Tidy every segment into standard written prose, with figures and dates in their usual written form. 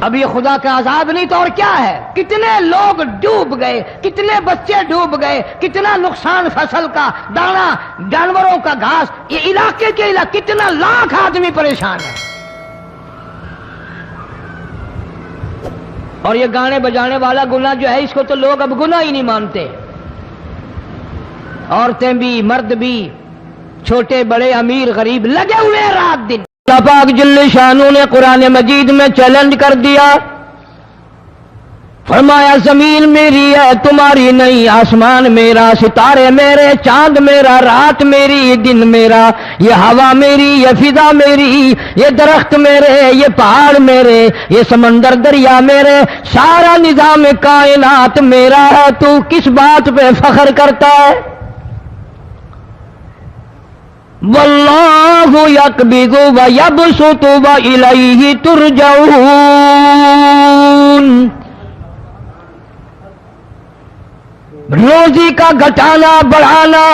اب یہ خدا کا عذاب نہیں تو اور کیا ہے؟ کتنے لوگ ڈوب گئے، کتنے بچے ڈوب گئے، کتنا نقصان فصل کا، دانا، جانوروں کا گھاس، یہ علاقے کے علاقے کتنا لاکھ آدمی پریشان ہے۔ اور یہ گانے بجانے والا گناہ جو ہے اس کو تو لوگ اب گناہ ہی نہیں مانتے، عورتیں بھی مرد بھی، چھوٹے بڑے امیر غریب لگے ہوئے رات دن۔ اللہ پاک جل شانہ نے قرآن مجید میں چیلنج کر دیا، فرمایا زمین میری ہے تمہاری نہیں، آسمان میرا، ستارے میرے، چاند میرا، رات میری، دن میرا، یہ ہوا میری، یہ فضا میری، یہ درخت میرے، یہ پہاڑ میرے، یہ سمندر دریا میرے، سارا نظام کائنات میرا ہے، تو کس بات پہ فخر کرتا ہے؟ واللہ یقبض ویبسط والیہ ترجعون، روزی کا گھٹانا بڑھانا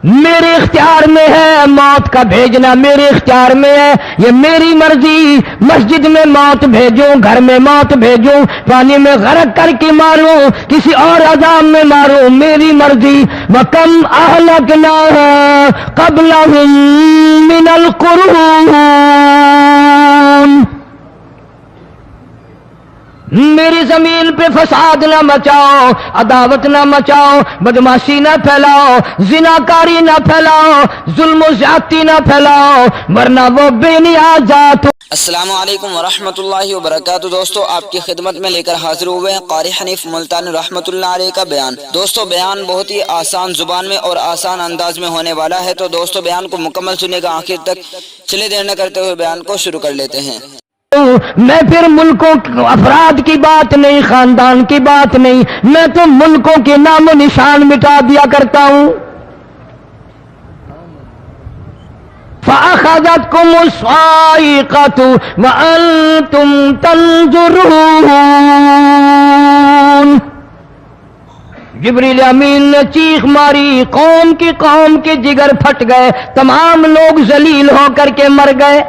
میرے اختیار میں ہے، موت کا بھیجنا میرے اختیار میں ہے، یہ میری مرضی، مسجد میں موت بھیجوں، گھر میں موت بھیجوں، پانی میں غرق کر کے ماروں، کسی اور عذاب میں ماروں، میری مرضی۔ وَكَمْ أَهْلَكْنَا قَبْلَهُم مِّنَ الْقُرُونِ، میری زمین پہ فساد نہ مچاؤ، عداوت نہ مچاؤ، بدماشی نہ پھیلاؤ، زناکاری نہ پھیلاؤ، ظلم و زیادتی نہ پھیلاؤ، ورنہ وہ بے نیاز ذات۔ السلام علیکم ورحمۃ اللہ وبرکاتہ۔ دوستو آپ کی خدمت میں لے کر حاضر ہوئے ہیں قاری حنیف ملتانی رحمۃ اللہ علیہ کا بیان۔ دوستو بیان بہت ہی آسان زبان میں اور آسان انداز میں ہونے والا ہے، تو دوستو بیان کو مکمل سننے کا آخر تک۔ چلے دیر نہ کرتے ہوئے بیان کو شروع کر لیتے ہیں۔ میں پھر ملکوں افراد کی بات نہیں، خاندان کی بات نہیں، میں تو ملکوں کے نام و نشان مٹا دیا کرتا ہوں۔ فَأَخَذَتْكُمُ الصَّاعِقَةُ وَأَنْتُمْ تَنْظُرُونَ، جبریل امین نے چیخ ماری، قوم کے جگر پھٹ گئے، تمام لوگ ذلیل ہو کر کے مر گئے۔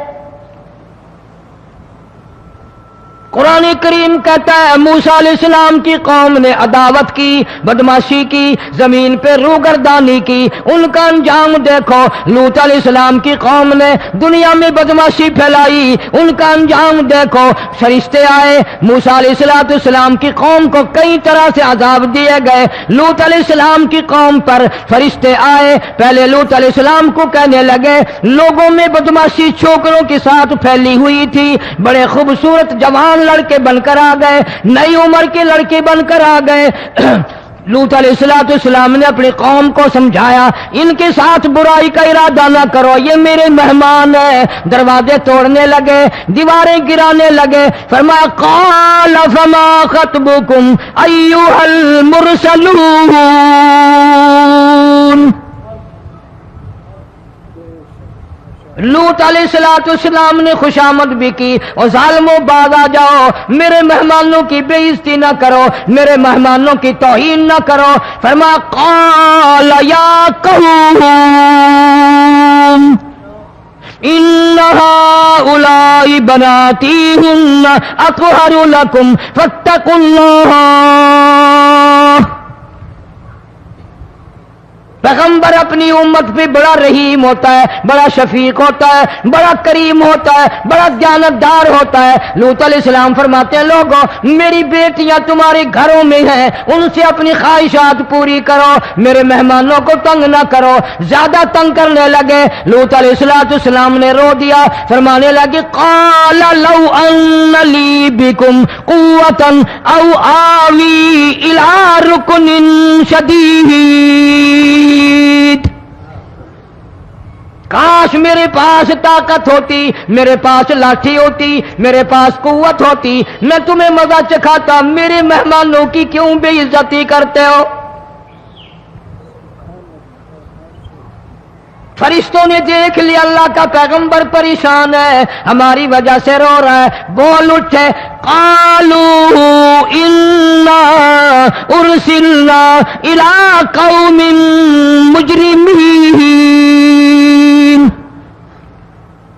قرآن کریم کہتا ہے موسیٰ علیہ السلام کی قوم نے عداوت کی، بدماشی کی، زمین پہ روگردانی کی، ان کا انجام دیکھو۔ لوط علیہ السلام کی قوم نے دنیا میں بدماشی پھیلائی، ان کا انجام دیکھو۔ فرشتے آئے، موسیٰ علیہ السلام کی قوم کو کئی طرح سے عذاب دیے گئے۔ لوط علیہ السلام کی قوم پر فرشتے آئے، پہلے لوط علیہ السلام کو کہنے لگے، لوگوں میں بدماشی چھوکروں کے ساتھ پھیلی ہوئی تھی، بڑے خوبصورت جوان لڑکے بن کر آ گئے، نئی عمر کے لڑکے بن کر آ گئے۔ لوط علیہ السلام نے اپنی قوم کو سمجھایا، ان کے ساتھ برائی کا ارادہ نہ کرو، یہ میرے مہمان ہیں۔ دروازے توڑنے لگے، دیواریں گرانے لگے، فرمایا قال فما خطبکم ایھا المرسلون، لوط علیہ السلام نے خوشامد بھی کی، اور ظالموں باز آ جاؤ، میرے مہمانوں کی بے عزتی نہ کرو، میرے مہمانوں کی توہین نہ کرو۔ فرمایا قال یا قوم ان هؤلاء بناتی ہن اطہر لکم فاتقوا اللہ۔ پیغمبر اپنی امت پہ بڑا رحیم ہوتا ہے، بڑا شفیق ہوتا ہے، بڑا کریم ہوتا ہے، بڑا دیانتدار ہوتا ہے۔ لوط علیہ السلام فرماتے ہیں لوگوں میری بیٹیاں تمہارے گھروں میں ہیں، ان سے اپنی خواہشات پوری کرو، میرے مہمانوں کو تنگ نہ کرو۔ زیادہ تنگ کرنے لگے، لوط علیہ السلام نے رو دیا، فرمانے لگے قال لو ان لی بکم قوة او آوی الی رکن شدید، کاش میرے پاس طاقت ہوتی، میرے پاس لاٹھی ہوتی، میرے پاس قوت ہوتی، میں تمہیں مزہ چکھاتا، میرے مہمانوں کی کیوں بے عزتی کرتے ہو؟ فرشتوں نے دیکھ لیا اللہ کا پیغمبر پریشان ہے، ہماری وجہ سے رو رہا ہے، بول اٹھے قالوا انا ارسلنا الى قوم مجرمین،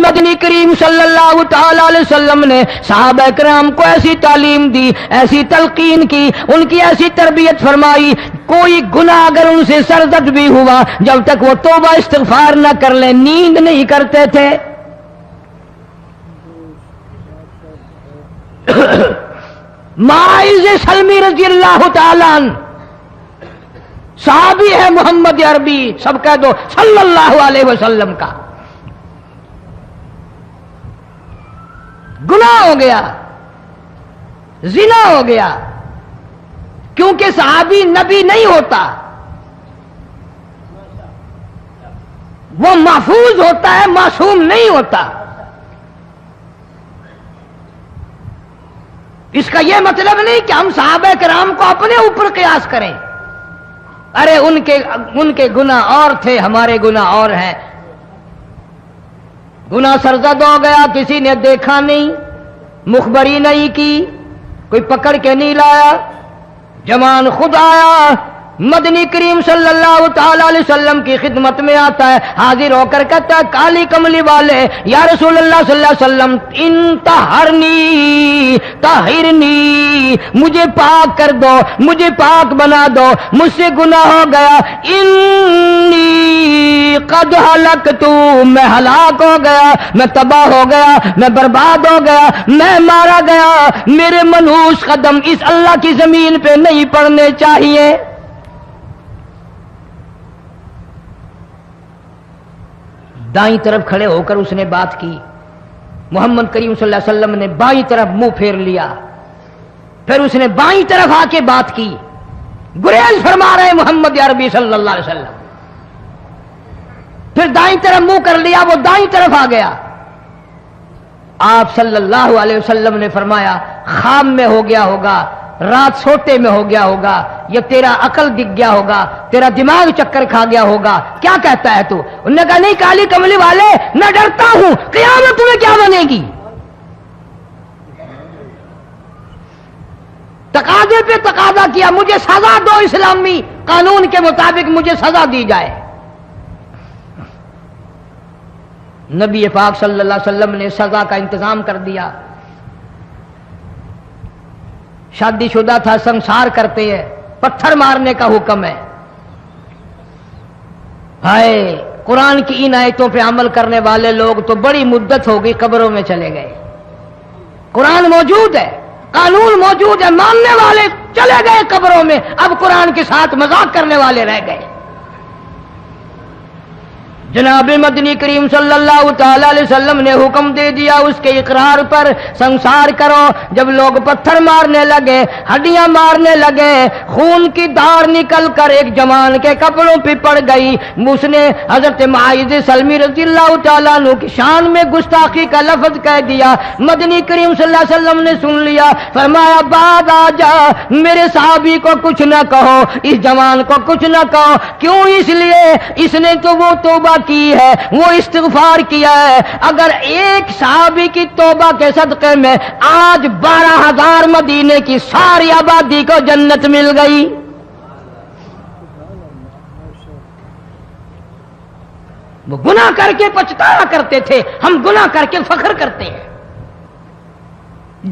مدنی کریم صلی اللہ تعالی علیہ وسلم نے صحابہ کرام کو ایسی تعلیم دی، ایسی تلقین کی، ان کی ایسی تربیت فرمائی، کوئی گناہ اگر ان سے سرزد بھی ہوا، جب تک وہ توبہ استغفار نہ کر لیں نیند نہیں کرتے تھے۔ معاذ سلمی رضی اللہ تعالیٰ عنہ صحابی ہے محمد عربی، سب کہہ دو صلی اللہ علیہ وسلم کا، گناہ ہو گیا، زنا ہو گیا، کیونکہ صحابی نبی نہیں ہوتا، وہ محفوظ ہوتا ہے، معصوم نہیں ہوتا۔ اس کا یہ مطلب نہیں کہ ہم صحابہ کرام کو اپنے اوپر قیاس کریں، ارے ان کے گناہ اور تھے، ہمارے گناہ اور ہیں۔ گناہ سرزد ہو گیا، کسی نے دیکھا نہیں، مخبری نہیں کی، کوئی پکڑ کے نہیں لایا، جوان خود آیا، مدنی کریم صلی اللہ تعالی علیہ وسلم کی خدمت میں آتا ہے، حاضر ہو کر کہتا ہے کالی کملی والے یا رسول اللہ صلی اللہ علیہ وسلم انطہرنی طہرنی، مجھے پاک کر دو، مجھے پاک بنا دو، مجھ سے گناہ ہو گیا، انی قد ہلکت، میں ہلاک ہو گیا، میں تباہ ہو گیا، میں برباد ہو گیا، میں مارا گیا، میرے منحوس قدم اس اللہ کی زمین پہ نہیں پڑنے چاہیے۔ دائیں طرف کھڑے ہو کر اس نے بات کی، محمد کریم صلی اللہ علیہ وسلم نے بائیں طرف منہ پھیر لیا، پھر اس نے بائیں طرف آ کے بات کی، گریز فرما رہے محمد عربی صلی اللہ علیہ وسلم، پھر دائیں طرف منہ کر لیا، وہ دائیں طرف آ گیا۔ آپ صلی اللہ علیہ وسلم نے فرمایا خواب میں ہو گیا ہوگا، رات سوتے میں ہو گیا ہوگا، یا تیرا عقل دکھ گیا ہوگا، تیرا دماغ چکر کھا گیا ہوگا، کیا کہتا ہے تو؟ انہوں نے کہا نہیں کالی کملی والے، میں ڈرتا ہوں قیامت تمہیں کیا بنے گی؟ تقاضے پہ تقاضا کیا، مجھے سزا دو، اسلامی قانون کے مطابق مجھے سزا دی جائے۔ نبی پاک صلی اللہ علیہ وسلم نے سزا کا انتظام کر دیا۔ شادی شدہ تھا، سنسار کرتے ہیں، پتھر مارنے کا حکم ہے۔ ہائے قرآن کی ان آیتوں پہ عمل کرنے والے لوگ تو بڑی مدت ہو گئی قبروں میں چلے گئے۔ قرآن موجود ہے، قانون موجود ہے، ماننے والے چلے گئے قبروں میں، اب قرآن کے ساتھ مذاق کرنے والے رہ گئے۔ جناب مدنی کریم صلی اللہ تعالی علیہ وسلم نے حکم دے دیا اس کے اقرار پر سنسار کرو۔ جب لوگ پتھر مارنے لگے، ہڈیاں مارنے لگے، خون کی دھار نکل کر ایک جوان کے کپڑوں پہ پڑ گئی، اس نے حضرت معاذ سلمی رضی اللہ تعالیٰ عنہ کی شان میں گستاخی کا لفظ کہہ دیا۔ مدنی کریم صلی اللہ علیہ وسلم نے سن لیا، فرمایا بعد آ جا، میرے صحابی کو کچھ نہ کہو، اس جوان کو کچھ نہ کہو۔ کیوں؟ اس لیے اس نے تو وہ توبہ کی ہے، وہ استغفار کیا ہے۔ اگر ایک صحابی کی توبہ کے صدقے میں آج 12,000 مدینے کی ساری آبادی کو جنت مل گئی۔ وہ گناہ کر کے پچھتایا کرتے تھے، ہم گناہ کر کے فخر کرتے ہیں۔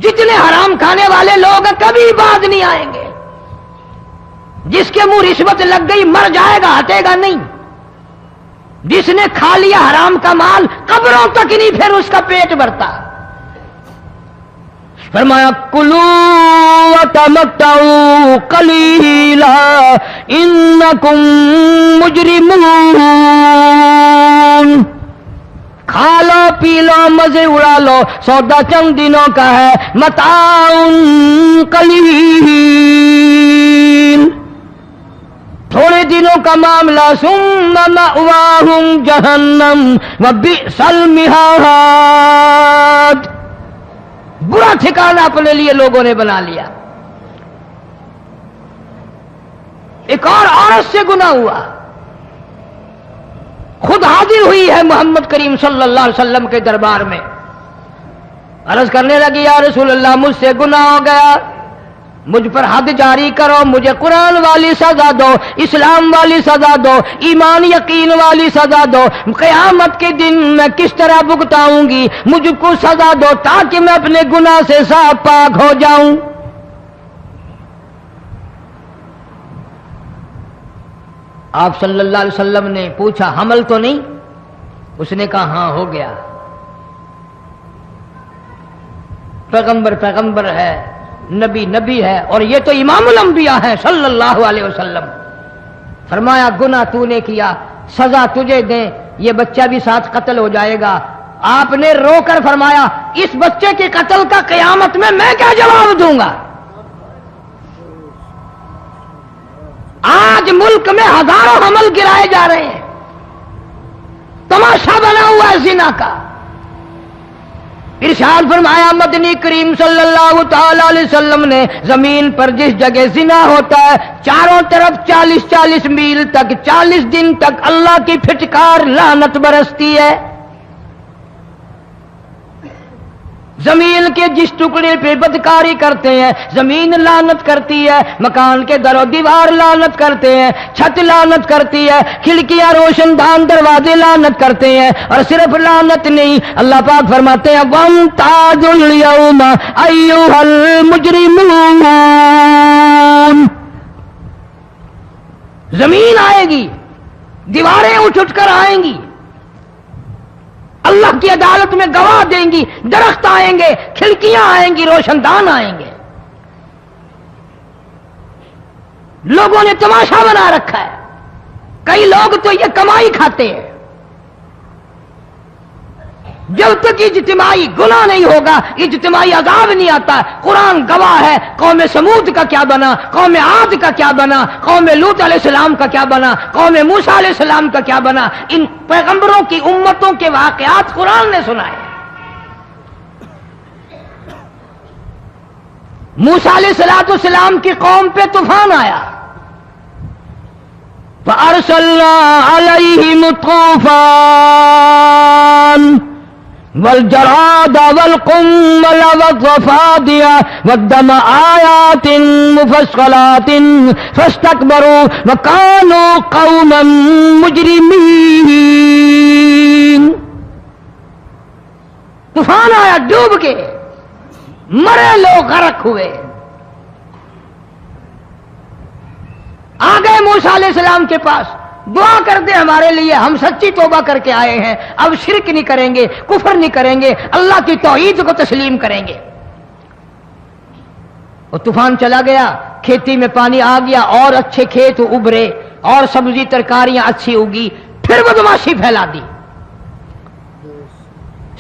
جتنے حرام کھانے والے لوگ کبھی بعد نہیں آئیں گے۔ جس کے منہ رشوت لگ گئی مر جائے گا، ہٹے گا نہیں۔ جس نے کھا لیا حرام کا مال قبروں تک نہیں پھر اس کا پیٹ بھرتا۔ فرمایا کلو وتمتعوا قلیلا انکم مجرمون، کھا لو پی لو مزے اڑا لو، سودا چند دنوں کا ہے، متاع قلیل، تھوڑے دنوں کا معاملہ، ثم مأواہم جہنم وبئس المہاد، برا ٹھکانہ اپنے لیے لوگوں نے بنا لیا۔ ایک اور عورت سے گناہ ہوا، خود حاضر ہوئی ہے محمد کریم صلی اللہ علیہ وسلم کے دربار میں، عرض کرنے لگی یا رسول اللہ مجھ سے گناہ ہو گیا، مجھ پر حد جاری کرو، مجھے قرآن والی سزا دو، اسلام والی سزا دو، ایمان یقین والی سزا دو، قیامت کے دن میں کس طرح بھگتاؤں گی، مجھ کو سزا دو تاکہ میں اپنے گناہ سے صاف پاک ہو جاؤں۔ آپ صلی اللہ علیہ وسلم نے پوچھا حمل تو نہیں؟ اس نے کہا ہاں ہو گیا۔ پیغمبر پیغمبر ہے، نبی نبی ہے، اور یہ تو امام الانبیاء ہے صلی اللہ علیہ وسلم۔ فرمایا گناہ تو نے کیا، سزا تجھے دیں، یہ بچہ بھی ساتھ قتل ہو جائے گا۔ آپ نے رو کر فرمایا اس بچے کے قتل کا قیامت میں کیا جواب دوں گا؟ آج ملک میں ہزاروں حمل گرائے جا رہے ہیں، تماشا بنا ہوا ہے زنا کا۔ ارشاد فرمایا مدنی کریم صلی اللہ تعالی علیہ وسلم نے زمین پر جس جگہ زنا ہوتا ہے چاروں طرف 40 میل تک 40 دن تک اللہ کی پھٹکار لعنت برستی ہے۔ زمین کے جس ٹکڑے پہ بدکاری کرتے ہیں زمین لعنت کرتی ہے، مکان کے در و دیوار لعنت کرتے ہیں، چھت لعنت کرتی ہے، کھڑکیاں روشن دان دروازے لعنت کرتے ہیں، اور صرف لعنت نہیں، اللہ پاک فرماتے ہیں وَامْتَازُوا الْيَوْمَ أَيُّهَا الْمُجْرِمُونَ۔ زمین آئے گی، دیواریں اٹھ کر آئیں گی، اللہ کی عدالت میں گواہ دیں گی، درخت آئیں گے، کھڑکیاں آئیں گی، روشن دان آئیں گے۔ لوگوں نے تماشا بنا رکھا ہے، کئی لوگ تو یہ کمائی کھاتے ہیں۔ جب تک اجتماعی گناہ نہیں ہوگا اجتماعی عذاب نہیں آتا۔ قرآن گواہ ہے، قوم سمود کا کیا بنا، قوم عاد کا کیا بنا، قوم لوط علیہ السلام کا کیا بنا، قوم موسیٰ علیہ السلام کا کیا بنا۔ ان پیغمبروں کی امتوں کے واقعات قرآن نے سنائے۔ موسیٰ علیہ السلام کی قوم پہ طوفان آیا، فَأَرْسَلْنَا عَلَيْهِمُ الطُّوفَانَ والجراد والقمل والضفادع والدم آيات مفصلات فاستكبروا وكانوا قوما مجرمين۔ طوفان آیا، ڈوب کے مرے لوگ، غرق ہوئے۔ آ گئے موسیٰ علیہ السلام کے پاس، دعا کر دے ہمارے لیے، ہم سچی توبہ کر کے آئے ہیں، اب شرک نہیں کریں گے، کفر نہیں کریں گے، اللہ کی توحید کو تسلیم کریں گے۔ اور طوفان چلا گیا، کھیتی میں پانی آ گیا، اور اچھے کھیت ابھرے، اور سبزی ترکاریاں اچھی اگی، پھر بدماشی پھیلا دی۔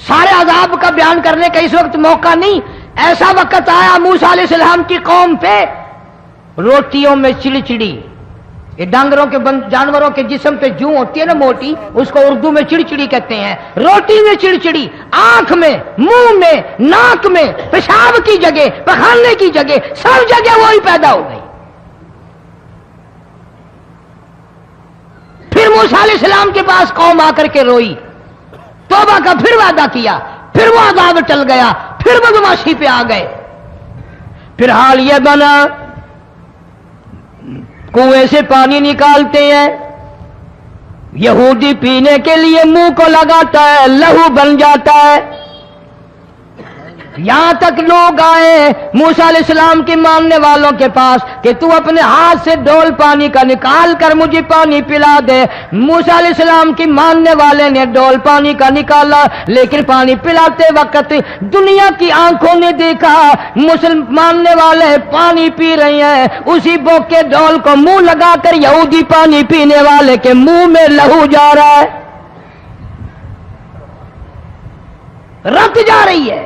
سارے عذاب کا بیان کرنے کا اس وقت موقع نہیں۔ ایسا وقت آیا موسیٰ علیہ السلام کی قوم پہ روٹیوں میں چڑچڑی، یہ ڈانگروں کے جانوروں کے جسم پہ جوں ہوتی ہے نا موٹی، اس کو اردو میں چڑچڑی کہتے ہیں۔ روٹی میں چڑچڑی، آنکھ میں، منہ میں، ناک میں، پیشاب کی جگہ، پخانے کی جگہ، سب جگہ وہی پیدا ہو گئی۔ پھر موسیٰ علیہ السلام کے پاس قوم آ کر کے روئی، توبہ کا پھر وعدہ کیا، پھر وہ عذاب ٹل گیا، پھر بدماشی پہ آ گئے۔ پھر حال یہ بنا کنویں سے پانی نکالتے ہیں، یہودی پینے کے لیے منہ کو لگاتا ہے، لہو بن جاتا ہے۔ یہاں تک لوگ آئے موسیٰ علیہ السلام کے ماننے والوں کے پاس کہ تو اپنے ہاتھ سے ڈول پانی کا نکال کر مجھے پانی پلا دے۔ موسیٰ علیہ السلام کی ماننے والے نے ڈول پانی کا نکالا، لیکن پانی پلاتے وقت دنیا کی آنکھوں نے دیکھا ماننے والے پانی پی رہے ہیں، اسی بوک کے ڈول کو منہ لگا کر یہودی پانی پینے والے کے منہ میں لہو جا رہا ہے، رت جا رہی ہے۔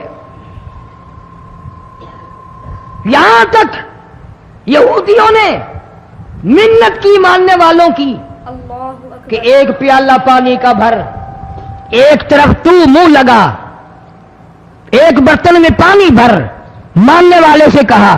یہاں تک یہودیوں نے منت کی ماننے والوں کی کہ ایک پیالہ پانی کا بھر، ایک طرف تو منہ لگا، ایک برتن میں پانی بھر، ماننے والے سے کہا۔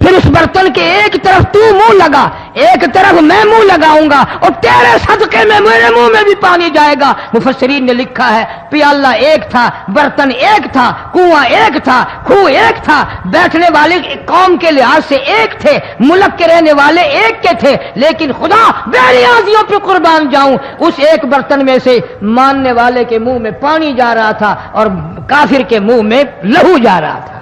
پھر اس برتن کے ایک طرف تو منہ لگا، ایک طرف میں منہ لگاؤں گا، اور تیرے صدقے میں میرے منہ میں بھی پانی جائے گا۔ مفسرین نے لکھا ہے پیالہ ایک تھا، برتن ایک تھا، کنواں ایک تھا، کھوہ ایک تھا، بیٹھنے والے قوم کے لحاظ سے ایک تھے، ملک کے رہنے والے ایک کے تھے، لیکن خدا بے نیازیوں پہ قربان جاؤں، اس ایک برتن میں سے ماننے والے کے منہ میں پانی جا رہا تھا اور کافر کے منہ میں لہو جا رہا تھا۔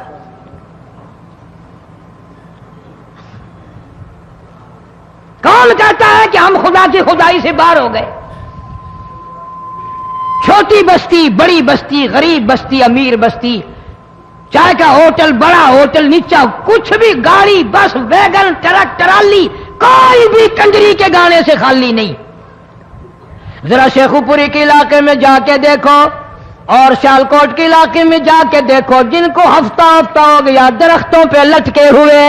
کون کہتا ہے کہ ہم خدا کی خدائی سے باہر ہو گئے؟ چھوٹی بستی، بڑی بستی، غریب بستی، امیر بستی، چائے کا ہوٹل، بڑا ہوٹل، نیچا کچھ بھی، گاڑی، بس، ویگن، ٹرک، ٹرالی، کوئی بھی کنجری کے گانے سے خالی نہیں۔ ذرا شیخو پوری کے علاقے میں جا کے دیکھو اور سیالکوٹ کے علاقے میں جا کے دیکھو، جن کو ہفتہ ہفتہ ہو گیا درختوں پہ لٹکے ہوئے،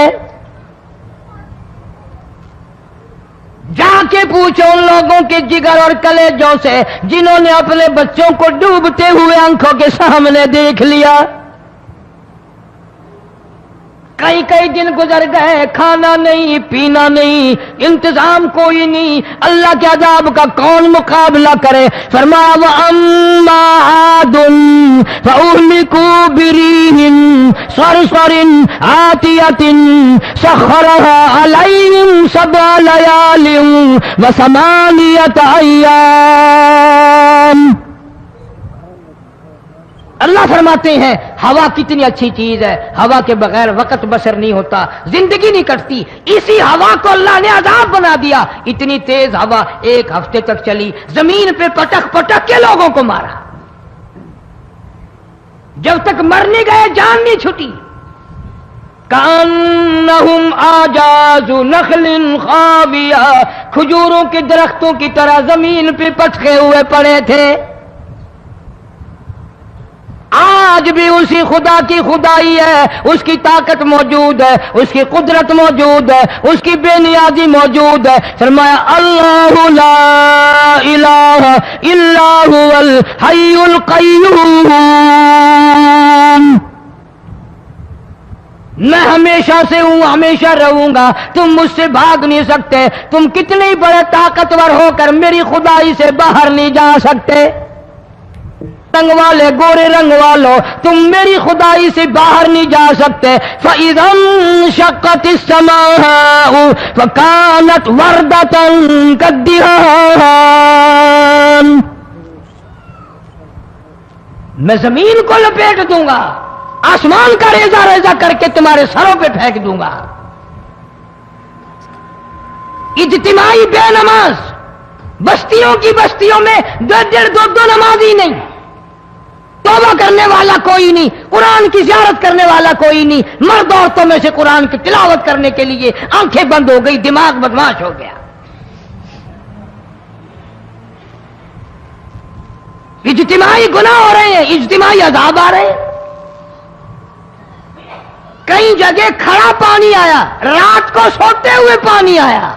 جا کے پوچھو ان لوگوں کے جگر اور کلیجوں سے جنہوں نے اپنے بچوں کو ڈوبتے ہوئے آنکھوں کے سامنے دیکھ لیا۔ کئی کئی دن گزر گئے، کھانا نہیں، پینا نہیں، انتظام کوئی نہیں، اللہ کے عذاب کا کون مقابلہ کرے؟ فرمایا وَأَمَّا عَادٌ فَأُهْلِكُوا بِرِيحٍ صَرْصَرٍ عَاتِيَةٍ سَخَّرَهَا عَلَيْهِمْ سَبْعَ لَيَالٍ وَثَمَانِيَةَ أَيَّامٍ۔ اللہ فرماتے ہیں ہوا کتنی اچھی چیز ہے، ہوا کے بغیر وقت بسر نہیں ہوتا، زندگی نہیں کٹتی، اسی ہوا کو اللہ نے عذاب بنا دیا۔ اتنی تیز ہوا ایک ہفتے تک چلی، زمین پہ پٹک پٹک کے لوگوں کو مارا، جب تک مر نہیں گئے جان نہیں چھٹی۔ کأنہم اعجاز نخل خاویہ، کھجوروں کے درختوں کی طرح زمین پہ پٹکے ہوئے پڑے تھے۔ آج بھی اسی خدا کی خدائی ہے، اس کی طاقت موجود ہے، اس کی قدرت موجود ہے، اس کی بے نیازی موجود ہے۔ فرمایا اللہ لا الہ الا هو الحی القیوم، میں ہمیشہ سے ہوں، ہمیشہ رہوں گا، تم مجھ سے بھاگ نہیں سکتے، تم کتنے بڑے طاقتور ہو کر میری خدائی سے باہر نہیں جا سکتے۔ رنگ والے، گورے رنگ والو، تم میری خدائی سے باہر نہیں جا سکتے۔ فَإِذَا انشَقَّتِ السَّمَاءُ فَكَانَتْ وَرْدَةً كَالدِّهَانِ، میں زمین کو لپیٹ دوں گا، آسمان کا ریزہ ریزہ کر کے تمہارے سروں پہ پھینک دوں گا۔ اجتماعی بے نماز، بستیوں کی بستیوں میں دو نمازی نہیں، توبہ کرنے والا کوئی نہیں، قرآن کی زیارت کرنے والا کوئی نہیں، مرد عورتوں میں سے قرآن کی تلاوت کرنے کے لیے آنکھیں بند ہو گئی، دماغ بدماش ہو گیا۔ اجتماعی گناہ ہو رہے ہیں، اجتماعی عذاب آ رہے ہیں۔ کئی جگہ کھڑا پانی آیا، رات کو سوتے ہوئے پانی آیا۔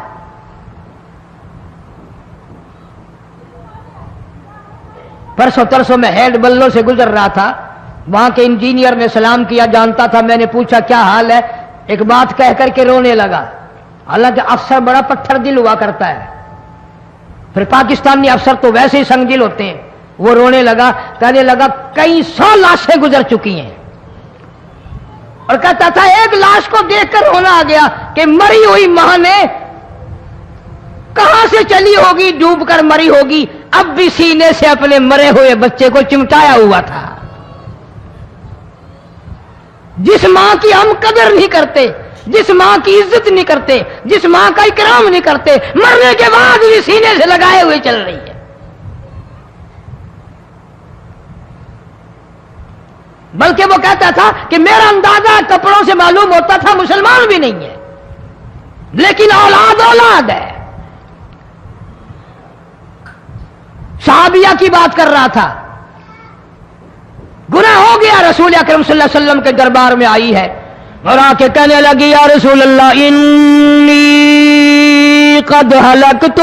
پرسوں ترسوں میں ہیڈ بلوں سے گزر رہا تھا، وہاں کے انجینئر نے سلام کیا، جانتا تھا، میں نے پوچھا کیا حال ہے، ایک بات کہہ کر کے رونے لگا، حالانکہ افسر بڑا پتھر دل ہوا کرتا ہے، پھر پاکستانی افسر تو ویسے ہی سنگ دل ہوتے ہیں۔ وہ رونے لگا، کہنے لگا کئی 100 لاشیں گزر چکی ہیں، اور کہتا تھا ایک لاش کو دیکھ کر رونا آ گیا کہ مری ہوئی ماں نے کہاں سے چلی ہوگی، ڈوب کر مری ہوگی، اب بھی سینے سے اپنے مرے ہوئے بچے کو چمٹایا ہوا تھا۔ جس ماں کی ہم قدر نہیں کرتے، جس ماں کی عزت نہیں کرتے، جس ماں کا اکرام نہیں کرتے، مرنے کے بعد بھی سینے سے لگائے ہوئے چل رہی ہے۔ بلکہ وہ کہتا تھا کہ میرا اندازہ کپڑوں سے معلوم ہوتا تھا مسلمان بھی نہیں ہے، لیکن اولاد اولاد ہے۔ صحابیہ کی بات کر رہا تھا، گناہ ہو گیا، رسول اکرم صلی اللہ علیہ وسلم کے دربار میں آئی ہے اور آ کے کہنے لگی یا رسول اللہ انی قد ہلکت،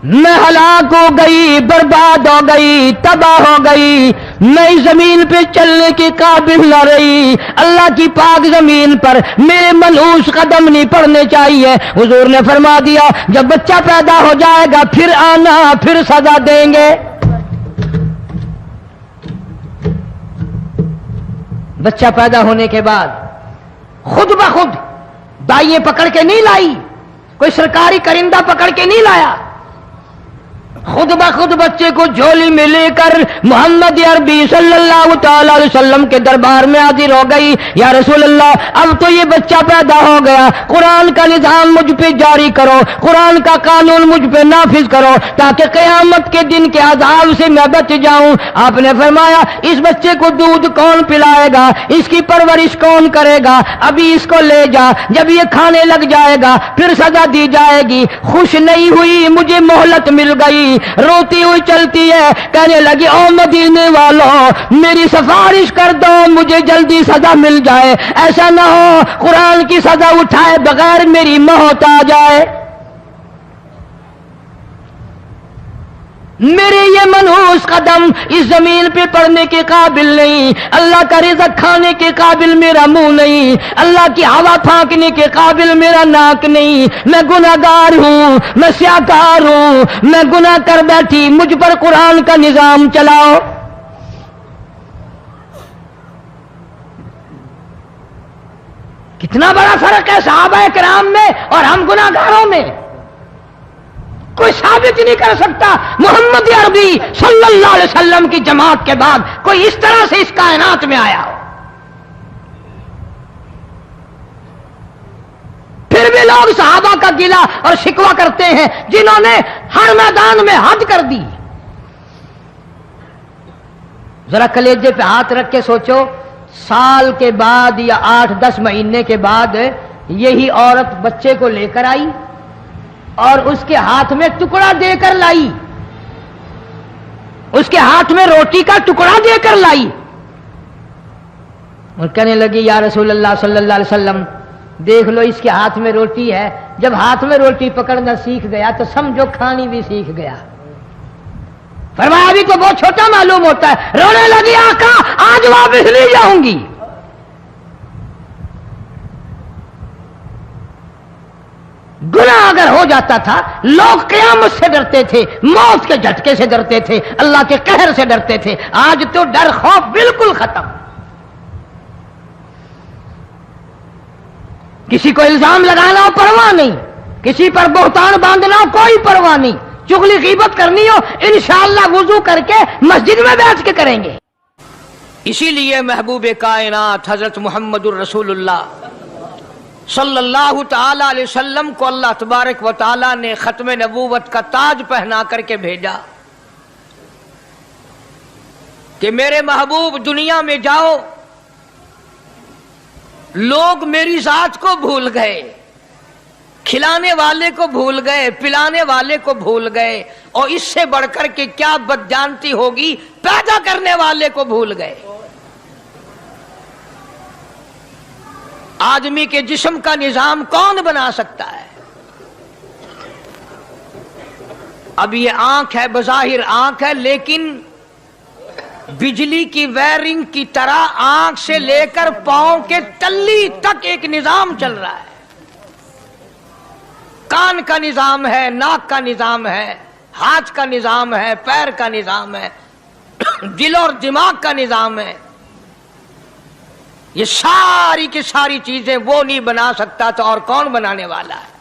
میں ہلاک ہو گئی، برباد ہو گئی، تباہ ہو گئی، میں اس زمین پہ چلنے کے قابل نہ رہی، اللہ کی پاک زمین پر میرے منحوس قدم نہیں پڑنے چاہیے۔ حضور نے فرما دیا جب بچہ پیدا ہو جائے گا پھر آنا، پھر سزا دیں گے۔ بچہ پیدا ہونے کے بعد خود بخود دائیں پکڑ کے نہیں لائی، کوئی سرکاری کرندہ پکڑ کے نہیں لایا، خود بخود بچے کو جھولی میں لے کر محمد عربی صلی اللہ تعالی علیہ وسلم کے دربار میں حاضر ہو گئی۔ یا رسول اللہ اب تو یہ بچہ پیدا ہو گیا، قرآن کا نظام مجھ پہ جاری کرو، قرآن کا قانون مجھ پہ نافذ کرو تاکہ قیامت کے دن کے عذاب سے میں بچ جاؤں۔ آپ نے فرمایا اس بچے کو دودھ کون پلائے گا، اس کی پرورش کون کرے گا، ابھی اس کو لے جا، جب یہ کھانے لگ جائے گا پھر سزا دی جائے گی۔ خوش نہیں ہوئی، مجھے مہلت مل گئی، روتی ہوئی چلتی ہے، کہنے لگی او مدینے والوں میری سفارش کر دو، مجھے جلدی سزا مل جائے، ایسا نہ ہو قرآن کی سزا اٹھائے بغیر میری موت آ جائے۔ میرے یہ منحوس قدم اس زمین پہ پڑنے کے قابل نہیں، اللہ کا رزق کھانے کے قابل میرا منہ نہیں، اللہ کی ہوا پھانکنے کے قابل میرا ناک نہیں، میں گناہگار ہوں، میں سیاکار ہوں، میں گناہ کر بیٹھی، مجھ پر قرآن کا نظام چلاؤ۔ کتنا بڑا فرق ہے صحابہ کرام میں اور ہم گناہگاروں میں، کوئی ثابت نہیں کر سکتا محمد عربی صلی اللہ علیہ وسلم کی جماعت کے بعد کوئی اس طرح سے اس کائنات میں آیا ہو۔ پھر بھی لوگ صحابہ کا گلہ اور شکوہ کرتے ہیں جنہوں نے ہر میدان میں حد کر دی۔ ذرا کلیجے پہ ہاتھ رکھ کے سوچو، سال کے بعد یا 8-10 مہینے کے بعد یہی عورت بچے کو لے کر آئی اور اس کے ہاتھ میں ٹکڑا دے کر لائی، اس کے ہاتھ میں روٹی کا ٹکڑا دے کر لائی اور کہنے لگی یا رسول اللہ صلی اللہ علیہ وسلم دیکھ لو اس کے ہاتھ میں روٹی ہے۔ جب ہاتھ میں روٹی پکڑنا سیکھ گیا تو سمجھو کھانی بھی سیکھ گیا۔ فرمایا ابھی تو بہت چھوٹا معلوم ہوتا ہے۔ رونے لگی آقا آج واپس نہیں جاؤں گی۔ گناہ اگر ہو جاتا تھا لوگ قیامت سے ڈرتے تھے، موت کے جھٹکے سے ڈرتے تھے، اللہ کے قہر سے ڈرتے تھے، آج تو ڈر خوف بالکل ختم۔ کسی کو الزام لگانا ہو پرواہ نہیں، کسی پر بہتان باندھنا ہو کوئی پرواہ نہیں، چغلی غیبت کرنی ہو انشاءاللہ وضو کر کے مسجد میں بیٹھ کے کریں گے۔ اسی لیے محبوب کائنات حضرت محمد الرسول اللہ صلی اللہ تعالی علیہ وسلم کو اللہ تبارک و تعالی نے ختم نبوت کا تاج پہنا کر کے بھیجا کہ میرے محبوب دنیا میں جاؤ، لوگ میری ذات کو بھول گئے، کھلانے والے کو بھول گئے، پلانے والے کو بھول گئے، اور اس سے بڑھ کر کے کیا بدجانتی ہوگی پیدا کرنے والے کو بھول گئے۔ آدمی کے جسم کا نظام کون بنا سکتا ہے؟ اب یہ آنکھ ہے، بظاہر آنکھ ہے، لیکن بجلی کی وائرنگ کی طرح آنکھ سے لے کر پاؤں کے تلی تک ایک نظام چل رہا ہے۔ کان کا نظام ہے، ناک کا نظام ہے، ہاتھ کا نظام ہے، پیر کا نظام ہے، دل اور دماغ کا نظام ہے۔ یہ ساری کی ساری چیزیں وہ نہیں بنا سکتا تو اور کون بنانے والا ہے؟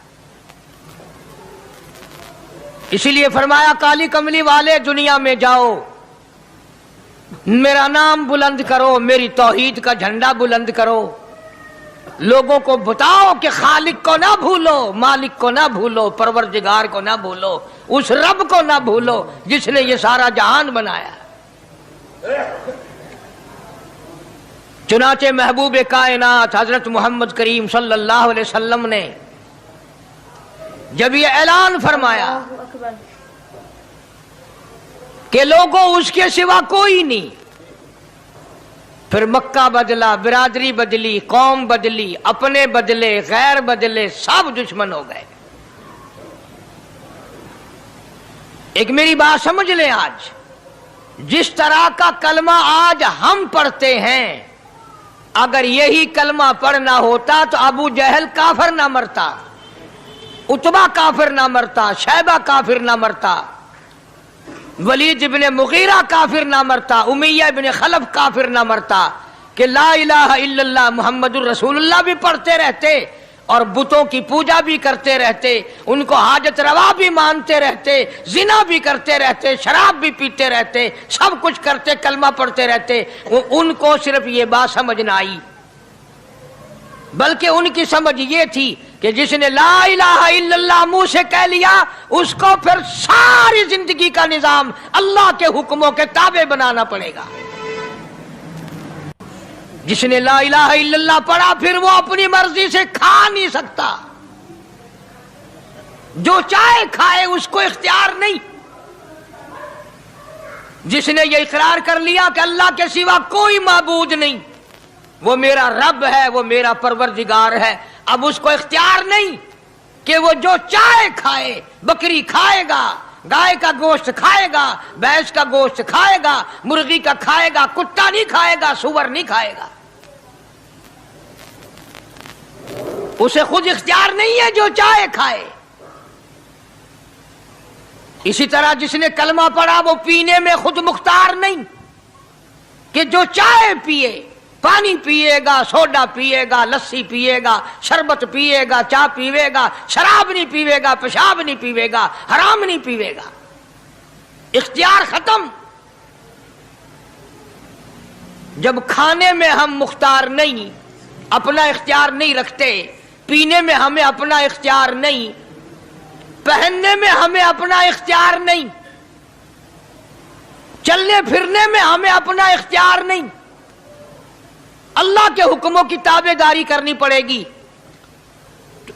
اسی لیے فرمایا کالی کملی والے دنیا میں جاؤ، میرا نام بلند کرو، میری توحید کا جھنڈا بلند کرو، لوگوں کو بتاؤ کہ خالق کو نہ بھولو، مالک کو نہ بھولو، پروردگار کو نہ بھولو، اس رب کو نہ بھولو جس نے یہ سارا جہان بنایا۔ چنانچہ محبوب کائنات حضرت محمد کریم صلی اللہ علیہ وسلم نے جب یہ اعلان فرمایا کہ لوگوں اس کے سوا کوئی نہیں، پھر مکہ بدلا، برادری بدلی، قوم بدلی، اپنے بدلے، غیر بدلے، سب دشمن ہو گئے۔ ایک میری بات سمجھ لیں، آج جس طرح کا کلمہ آج ہم پڑھتے ہیں، اگر یہی کلمہ پڑھنا ہوتا تو ابو جہل کافر نہ مرتا، عتبہ کافر نہ مرتا، شیبہ کافر نہ مرتا، ولید ابن مغیرہ کافر نہ مرتا، امیہ ابن خلف کافر نہ مرتا، کہ لا الہ الا اللہ محمد الرسول اللہ بھی پڑھتے رہتے اور بتوں کی پوجا بھی کرتے رہتے، ان کو حاجت روا بھی مانتے رہتے، زنا بھی کرتے رہتے، شراب بھی پیتے رہتے، سب کچھ کرتے، کلمہ پڑھتے رہتے، ان کو صرف یہ بات سمجھ نہ آئی، بلکہ ان کی سمجھ یہ تھی کہ جس نے لا الہ الا اللہ منہ سے کہہ لیا، اس کو پھر ساری زندگی کا نظام اللہ کے حکموں کے تابع بنانا پڑے گا۔ جس نے لا الہ الا اللہ پڑھا، پھر وہ اپنی مرضی سے کھا نہیں سکتا، جو چاہے کھائے، اس کو اختیار نہیں۔ جس نے یہ اقرار کر لیا کہ اللہ کے سوا کوئی معبود نہیں، وہ میرا رب ہے، وہ میرا پروردگار ہے، اب اس کو اختیار نہیں کہ وہ جو چاہے کھائے، بکری کھائے گا، گائے کا گوشت کھائے گا، بھینس کا گوشت کھائے گا، مرغی کا کھائے گا، کتا نہیں کھائے گا، سور نہیں کھائے گا، اسے خود اختیار نہیں ہے، جو چاہے کھائے۔ اسی طرح جس نے کلمہ پڑھا، وہ پینے میں خود مختار نہیں کہ جو چاہے پیے، پانی پیے گا، سوڈا پیے گا، لسی پیے گا، شربت پیے گا، چائے پیے گا، شراب نہیں پیے گا، پیشاب نہیں پیے گا، حرام نہیں پیے گا، اختیار ختم۔ جب کھانے میں ہم مختار نہیں، اپنا اختیار نہیں رکھتے، پینے میں ہمیں اپنا اختیار نہیں، پہننے میں ہمیں اپنا اختیار نہیں، چلنے پھرنے میں ہمیں اپنا اختیار نہیں، اللہ کے حکموں کی تابع داری کرنی پڑے گی۔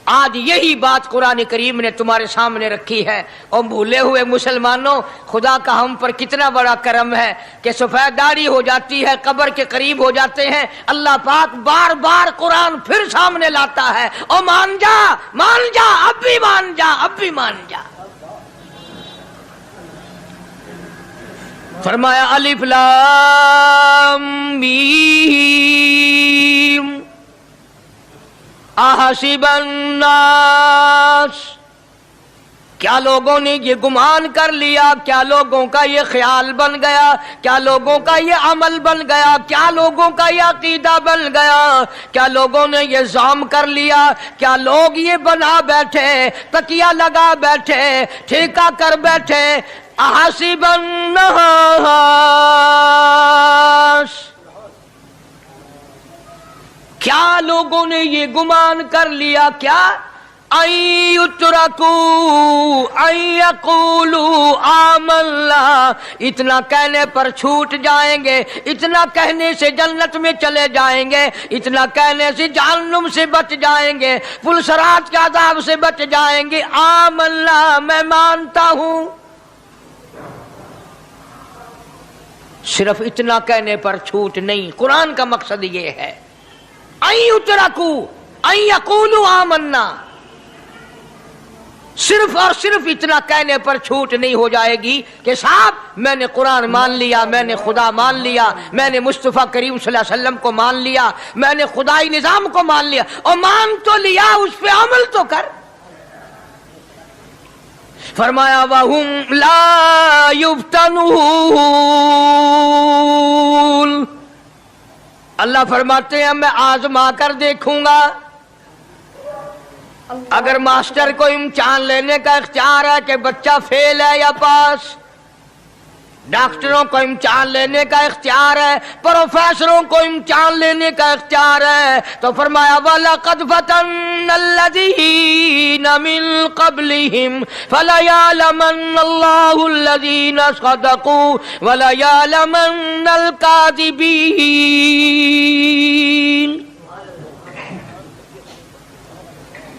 آج یہی بات قرآن کریم نے تمہارے سامنے رکھی ہے، اور بھولے ہوئے مسلمانوں، خدا کا ہم پر کتنا بڑا کرم ہے کہ سفید داڑھی ہو جاتی ہے، قبر کے قریب ہو جاتے ہیں، اللہ پاک بار بار قرآن پھر سامنے لاتا ہے، اور مان جا، مان جا، اب بھی مان جا، اب بھی مان جا۔ فرمایا الف لام میم احسب الناس، کیا لوگوں نے یہ گمان کر لیا، کیا لوگوں کا یہ خیال بن گیا، کیا لوگوں کا یہ عمل بن گیا، کیا لوگوں کا یہ عقیدہ بن گیا، کیا لوگوں نے یہ زعم کر لیا، کیا لوگ یہ بنا بیٹھے، تکیہ لگا بیٹھے، ٹھیکہ کر بیٹھے، احسب الناس، کیا لوگوں نے یہ گمان کر لیا، کیا ان یترکوا ان یقولوا آمنا، اتنا کہنے پر چھوٹ جائیں گے، اتنا کہنے سے جنت میں چلے جائیں گے، اتنا کہنے سے جہنم سے بچ جائیں گے، پلسرات کے عذاب سے بچ جائیں گے، آمنا، میں مانتا ہوں۔ صرف اتنا کہنے پر چھوٹ نہیں، قرآن کا مقصد یہ ہے ان یترکوا ان یقولوا آمنا، صرف اور صرف اتنا کہنے پر چھوٹ نہیں ہو جائے گی کہ صاحب میں نے قرآن مان لیا، میں نے خدا مان لیا، میں نے مصطفیٰ کریم صلی اللہ علیہ وسلم کو مان لیا، میں نے خدائی نظام کو مان لیا، اور مان تو لیا، اس پہ عمل تو کر۔ فرمایا وَهُمْ لَا يُفْتَنُونَ، اللہ فرماتے ہیں میں آزما کر دیکھوں گا۔ اگر ماسٹر کو امتحان لینے کا اختیار ہے کہ بچہ فیل ہے یا پاس، ڈاکٹروں کو امتحان لینے کا اختیار ہے، پروفیسروں کو امتحان لینے کا اختیار ہے، تو فرمایا وَلَقَدْ فَتَنَّ الَّذِينَ مِن قَبْلِهِمْ فَلَيَعْلَمَنَّ اللَّهُ الَّذِينَ صَدَقُوا وَلَيَعْلَمَنَّ الْكَاذِبِينَ۔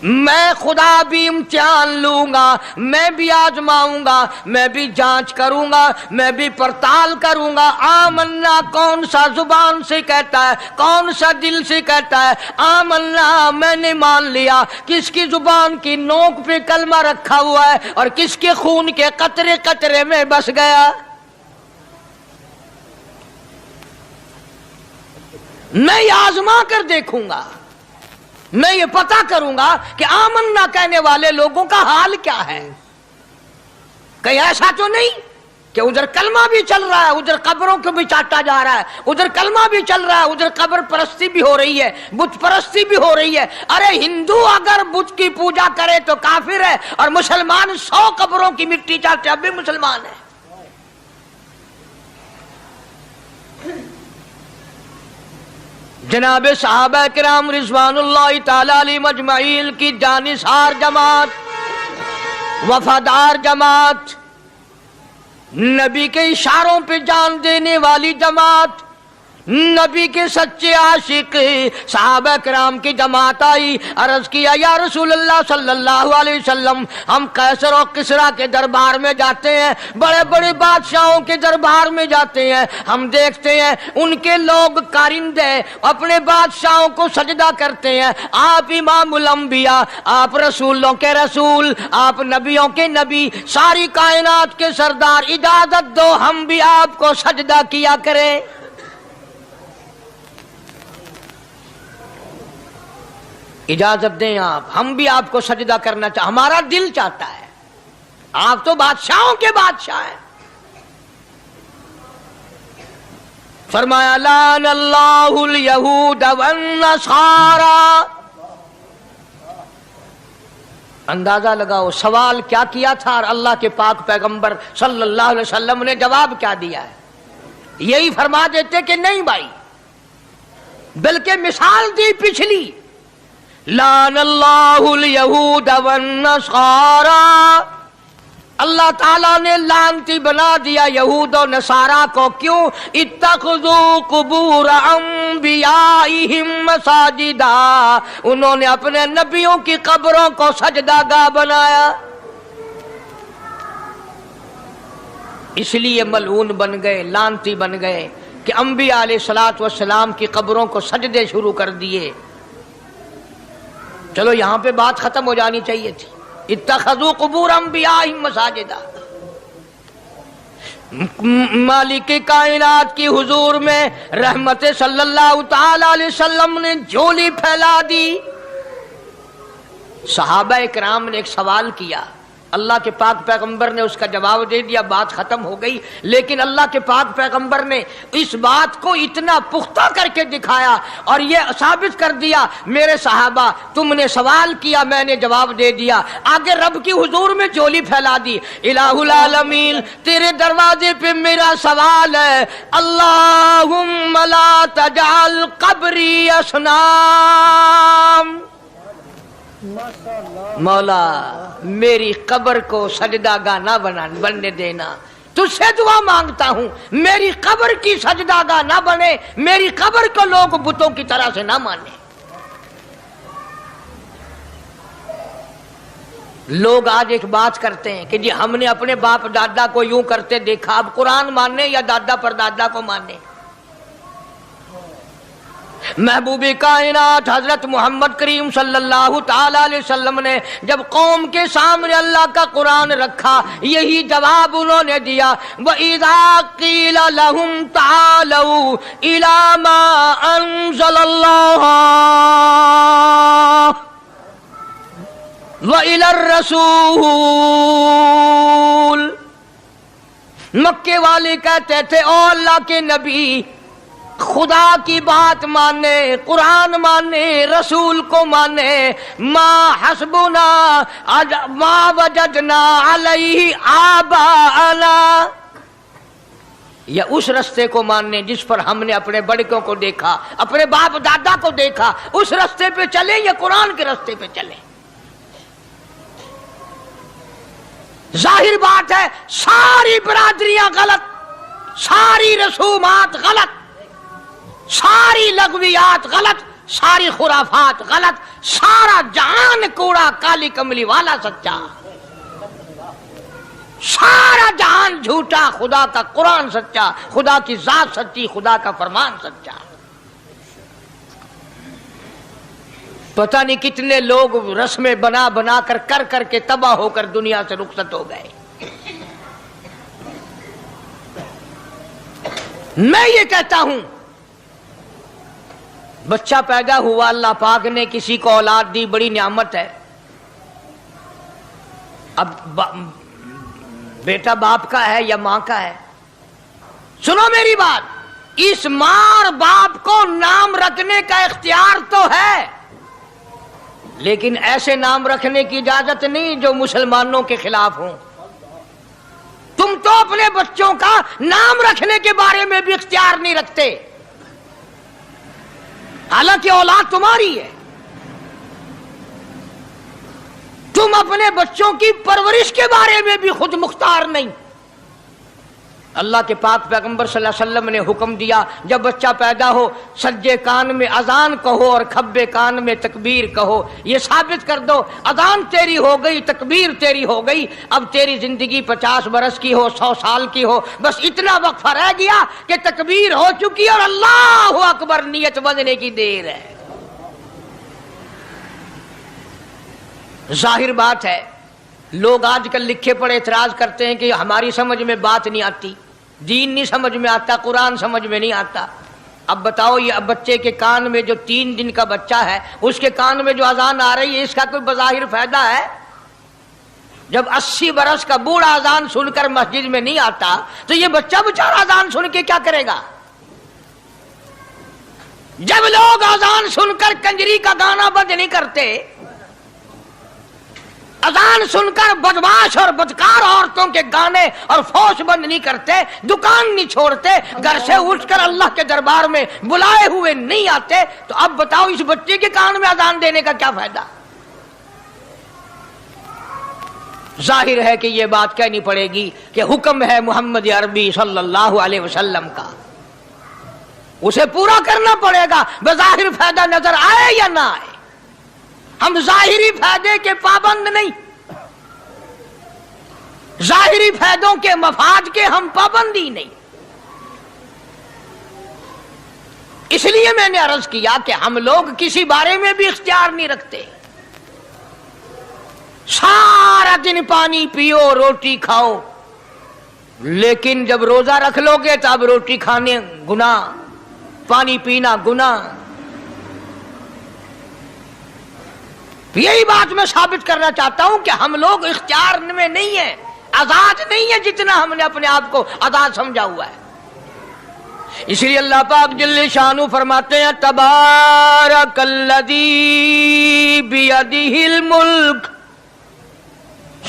میں خدا بھی امتحان لوں گا، میں بھی آزماؤں گا، میں بھی جانچ کروں گا، میں بھی پڑتال کروں گا۔ آمنا کون سا زبان سے کہتا ہے، کون سا دل سے کہتا ہے؟ آمنا میں نے مان لیا۔ کس کی زبان کی نوک پہ کلمہ رکھا ہوا ہے اور کس کے خون کے قطرے قطرے میں بس گیا؟ میں یہ آزما کر دیکھوں گا، میں یہ پتہ کروں گا کہ آمنا کہنے والے لوگوں کا حال کیا ہے۔ کہیں ایسا تو نہیں کہ ادھر کلمہ بھی چل رہا ہے، ادھر قبروں کو بھی چاٹا جا رہا ہے، ادھر کلمہ بھی چل رہا ہے، ادھر قبر پرستی بھی ہو رہی ہے، بت پرستی بھی ہو رہی ہے۔ ارے ہندو اگر بت کی پوجا کرے تو کافر ہے، اور مسلمان 100 قبروں کی مٹی چاٹے اب بھی مسلمان ہے۔ جناب صحابہ کرام رضوان اللہ تعالی علیہم اجمعین کی جانثار جماعت، وفادار جماعت، نبی کے اشاروں پہ جان دینے والی جماعت، نبی کے سچے عاشق صحابہ کرام کی جماعت آئی، عرض کیا یا رسول اللہ صلی اللہ علیہ وسلم، ہم قیصر و کسریٰ کے دربار میں جاتے ہیں، بڑے بڑے بادشاہوں کے دربار میں جاتے ہیں، ہم دیکھتے ہیں ان کے لوگ کارندے اپنے بادشاہوں کو سجدہ کرتے ہیں، آپ امام الانبیاء، آپ رسولوں کے رسول، آپ نبیوں کے نبی، ساری کائنات کے سردار، اجازت دو ہم بھی آپ کو سجدہ کیا کریں۔ اجازت دیں آپ، ہم بھی آپ کو سجدہ کرنا چاہتے، ہمارا دل چاہتا ہے، آپ تو بادشاہوں کے بادشاہ ہیں۔ فرمایا لعن اللہ الیہود والنصارى۔ اندازہ لگاؤ سوال کیا کیا تھا اور اللہ کے پاک پیغمبر صلی اللہ علیہ وسلم نے جواب کیا دیا ہے؟ یہی فرما دیتے کہ نہیں بھائی، بلکہ مثال دی پچھلی، لعن اللہ الیہود والنصارى، اللہ تعالیٰ نے لعنتی بنا دیا یہود و نصارہ کو۔ کیوں؟ اتخذوا قبور انبیائہم مساجدا، انہوں نے اپنے نبیوں کی قبروں کو سجدہ گاہ بنایا، اس لیے ملعون بن گئے، لعنتی بن گئے کہ انبیاء علیہ الصلوۃ والسلام کی قبروں کو سجدے شروع کر دیے۔ چلو یہاں پہ بات ختم ہو جانی چاہیے تھی، اتخذوا قبور انبیائہم مساجدا۔ مالک کائنات کی حضور میں رحمت صلی اللہ تعالی علیہ وسلم نے جھولی پھیلا دی۔ صحابہ کرام نے ایک سوال کیا، اللہ کے پاک پیغمبر نے اس کا جواب دے دیا، بات ختم ہو گئی۔ لیکن اللہ کے پاک پیغمبر نے اس بات کو اتنا پختہ کر کے دکھایا اور یہ ثابت کر دیا، میرے صحابہ تم نے سوال کیا، میں نے جواب دے دیا۔ آگے رب کی حضور میں جھولی پھیلا دی، الہ العالمین تیرے دروازے پہ میرا سوال ہے، اللہم لا تجعل قبری اصنام، مولا میری قبر کو سجدہ گاہ نہ بننے دینا، تجھ سے دعا مانگتا ہوں میری قبر کی سجدہ گاہ نہ بنے، میری قبر کو لوگ بتوں کی طرح سے نہ مانے۔ لوگ آج ایک بات کرتے ہیں کہ جی ہم نے اپنے باپ دادا کو یوں کرتے دیکھا، اب قرآن ماننے یا دادا پر دادا کو ماننے؟ محبوب کائنات حضرت محمد کریم صلی اللہ تعالی علیہ وسلم نے جب قوم کے سامنے اللہ کا قرآن رکھا، یہی جواب انہوں نے دیا، وَإِذَا قِيلَ لَهُمْ تَعَالَوْا إِلَى مَا أَنزَلَ اللَّهُ وَإِلَى الرَّسُولِ، مکے والے کہتے تھے او اللہ کے نبی خدا کی بات مانے، قرآن مانے، رسول کو مانے، ما حسبنا ما وجدنا علیہ آباءنا، یا اس رستے کو ماننے جس پر ہم نے اپنے بڑکوں کو دیکھا، اپنے باپ دادا کو دیکھا، اس رستے پہ چلیں یا قرآن کے رستے پہ چلیں؟ ظاہر بات ہے ساری برادریاں غلط، ساری رسومات غلط، ساری لغویات غلط، ساری خرافات غلط، سارا جہان کوڑا، کالی کملی والا سچا، سارا جہان جھوٹا، خدا کا قرآن سچا، خدا کی ذات سچی، خدا کا فرمان سچا۔ پتہ نہیں کتنے لوگ رسمیں بنا بنا کر کر کے تباہ ہو کر دنیا سے رخصت ہو گئے۔ میں یہ کہتا ہوں، بچہ پیدا ہوا، اللہ پاک نے کسی کو اولاد دی، بڑی نعمت ہے۔ اب بیٹا باپ کا ہے یا ماں کا ہے؟ سنو میری بات، اس ماں اور باپ کو نام رکھنے کا اختیار تو ہے، لیکن ایسے نام رکھنے کی اجازت نہیں جو مسلمانوں کے خلاف ہوں۔ تم تو اپنے بچوں کا نام رکھنے کے بارے میں بھی اختیار نہیں رکھتے، حالانکہ اولاد تمہاری ہے۔ تم اپنے بچوں کی پرورش کے بارے میں بھی خود مختار نہیں۔ اللہ کے پاک پیغمبر صلی اللہ علیہ وسلم نے حکم دیا، جب بچہ پیدا ہو سجے کان میں اذان کہو اور کھبے کان میں تکبیر کہو، یہ ثابت کر دو اذان تیری ہو گئی، تکبیر تیری ہو گئی، اب تیری زندگی 50 برس کی ہو، 100 سال کی ہو، بس اتنا وقفہ رہ گیا کہ تکبیر ہو چکی اور اللہ اکبر نیت بندنے کی دیر ہے۔ ظاہر بات ہے، لوگ آج کل لکھے پڑے اعتراض کرتے ہیں کہ ہماری سمجھ میں بات نہیں آتی، دین نہیں سمجھ میں آتا، قرآن سمجھ میں نہیں آتا۔ اب بتاؤ، یہ بچے کے کان میں جو 3 دن کا بچہ ہے، اس کے کان میں جو اذان آ رہی ہے، اس کا کوئی بظاہر فائدہ ہے؟ جب 80 برس کا بوڑھا اذان سن کر مسجد میں نہیں آتا تو یہ بچہ بیچارہ اذان سن کے کیا کرے گا؟ جب لوگ اذان سن کر کنجری کا گانا بند نہیں کرتے، اذان سن کر بدماش اور بدکار عورتوں کے گانے اور فوش بند نہیں کرتے، دکان نہیں چھوڑتے، گھر سے اٹھ کر اللہ کے دربار میں بلائے ہوئے نہیں آتے، تو اب بتاؤ اس بچے کے کان میں اذان دینے کا کیا فائدہ؟ ظاہر ہے کہ یہ بات کہنی پڑے گی کہ حکم ہے محمد عربی صلی اللہ علیہ وسلم کا، اسے پورا کرنا پڑے گا، بظاہر فائدہ نظر آئے یا نہ آئے۔ ہم ظاہری فائدے کے پابند نہیں، ظاہری فائدوں کے مفاد کے ہم پابندی نہیں۔ اس لیے میں نے عرض کیا کہ ہم لوگ کسی بارے میں بھی اختیار نہیں رکھتے، سارا دن پانی پیو، روٹی کھاؤ، لیکن جب روزہ رکھ لو گے تو اب روٹی کھانے گناہ، پانی پینا گناہ۔ یہی بات میں ثابت کرنا چاہتا ہوں کہ ہم لوگ اختیار میں نہیں ہیں، آزاد نہیں ہے جتنا ہم نے اپنے آپ کو آزاد سمجھا ہوا ہے۔ اس لیے اللہ پاک جل شانہ فرماتے ہیں، تبارک الذی بیدہ الملک،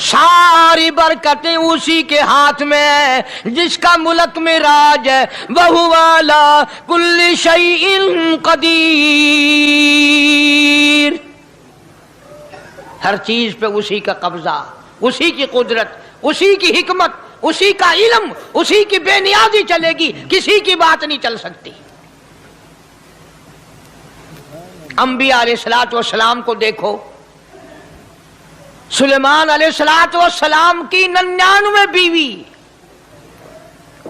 ساری برکتیں اسی کے ہاتھ میں ہے جس کا ملک میں راج ہے، وَهُوَ عَلَىٰ كُلِّ شَيْءٍ قدیر، ہر چیز پہ اسی کا قبضہ، اسی کی قدرت، اسی کی حکمت، اسی کا علم، اسی کی بے نیازی چلے گی، کسی کی بات نہیں چل سکتی۔ انبیاء علیہ السلام کو دیکھو، سلیمان علیہ السلام کی 99 بیوی،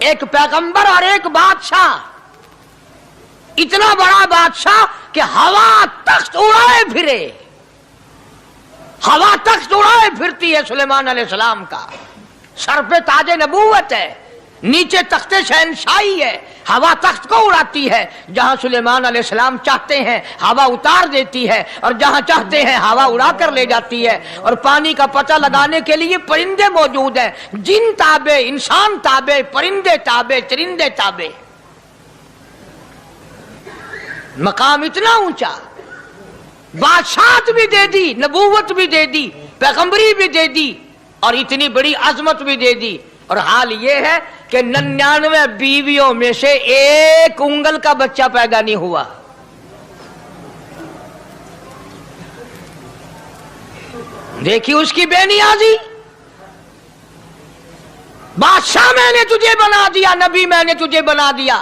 ایک پیغمبر اور ایک بادشاہ، اتنا بڑا بادشاہ کہ ہوا تخت اڑائے پھرے، ہوا تخت اڑائے پھرتی ہے سلیمان علیہ السلام کا، سر پہ تاج نبوت ہے، نیچے تخت شہنشاہی ہے، ہوا تخت کو اڑاتی ہے، جہاں سلیمان علیہ السلام چاہتے ہیں ہوا اتار دیتی ہے، اور جہاں چاہتے ہیں ہوا اڑا کر لے جاتی ہے، اور پانی کا پتہ لگانے کے لیے پرندے موجود ہیں، جن تابع، انسان تابع، پرندے تابع، چرندے تابع، مقام اتنا اونچا، بادشاہت بھی دے دی، نبوت بھی دے دی، پیغمبری بھی دے دی، اور اتنی بڑی عظمت بھی دے دی، اور حال یہ ہے کہ 99 بیویوں میں سے ایک انگل کا بچہ پیدا نہیں ہوا۔ دیکھی اس کی بے نیازی، بادشاہ میں نے تجھے بنا دیا، نبی میں نے تجھے بنا دیا،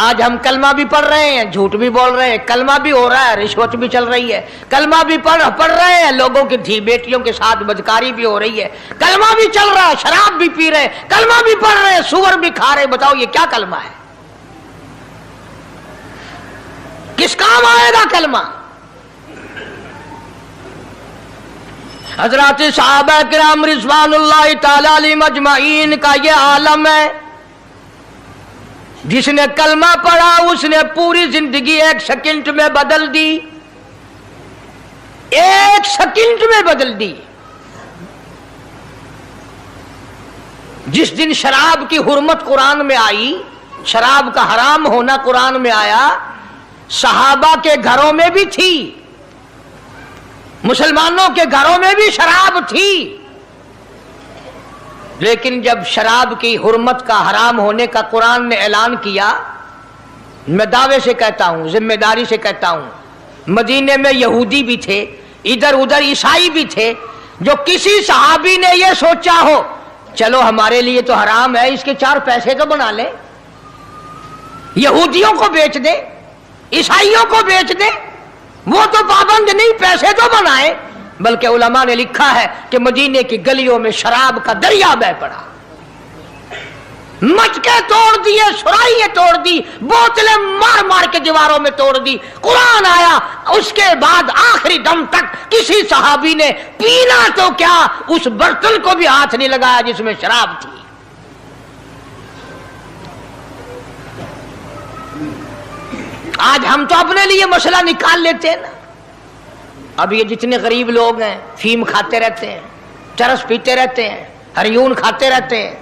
آج ہم کلمہ بھی پڑھ رہے ہیں، جھوٹ بھی بول رہے ہیں، کلمہ بھی ہو رہا ہے، رشوت بھی چل رہی ہے، کلمہ بھی پڑھ رہے ہیں، لوگوں کی دھی بیٹیوں کے ساتھ بدکاری بھی ہو رہی ہے، کلمہ بھی چل رہا ہے، شراب بھی پی رہے ہیں، کلمہ بھی پڑھ رہے ہیں، سور بھی کھا رہے ہیں۔ بتاؤ یہ کیا کلمہ ہے؟ کس کام آئے گا کلمہ؟ حضرات صحابہ کرام رضوان اللہ تعالی علیہم اجمعین کا یہ عالم ہے، جس نے کلمہ پڑھا اس نے پوری زندگی ایک سیکنڈ میں بدل دی، ایک سیکنڈ میں بدل دی۔ جس دن شراب کی حرمت قرآن میں آئی، شراب کا حرام ہونا قرآن میں آیا، صحابہ کے گھروں میں بھی تھی، مسلمانوں کے گھروں میں بھی شراب تھی، لیکن جب شراب کی حرمت کا حرام ہونے کا قرآن نے اعلان کیا، میں دعوے سے کہتا ہوں، ذمہ داری سے کہتا ہوں، مدینے میں یہودی بھی تھے، ادھر ادھر عیسائی بھی تھے، جو کسی صحابی نے یہ سوچا ہو چلو ہمارے لیے تو حرام ہے، اس کے 4 پیسے تو بنا لیں، یہودیوں کو بیچ دیں، عیسائیوں کو بیچ دیں، وہ تو پابند نہیں، پیسے تو بنائے۔ بلکہ علماء نے لکھا ہے کہ مدینے کی گلیوں میں شراب کا دریا بہہ پڑا، مچکے توڑ دیے، سرائیاں توڑ دی، بوتلیں مار مار کے دیواروں میں توڑ دی۔ قرآن آیا، اس کے بعد آخری دم تک کسی صحابی نے پینا تو کیا اس برتن کو بھی ہاتھ نہیں لگایا جس میں شراب تھی۔ آج ہم تو اپنے لیے مسئلہ نکال لیتے ہیں نا۔ اب یہ جتنے غریب لوگ ہیں فیم کھاتے رہتے ہیں، چرس پیتے رہتے ہیں، ہریون کھاتے رہتے ہیں،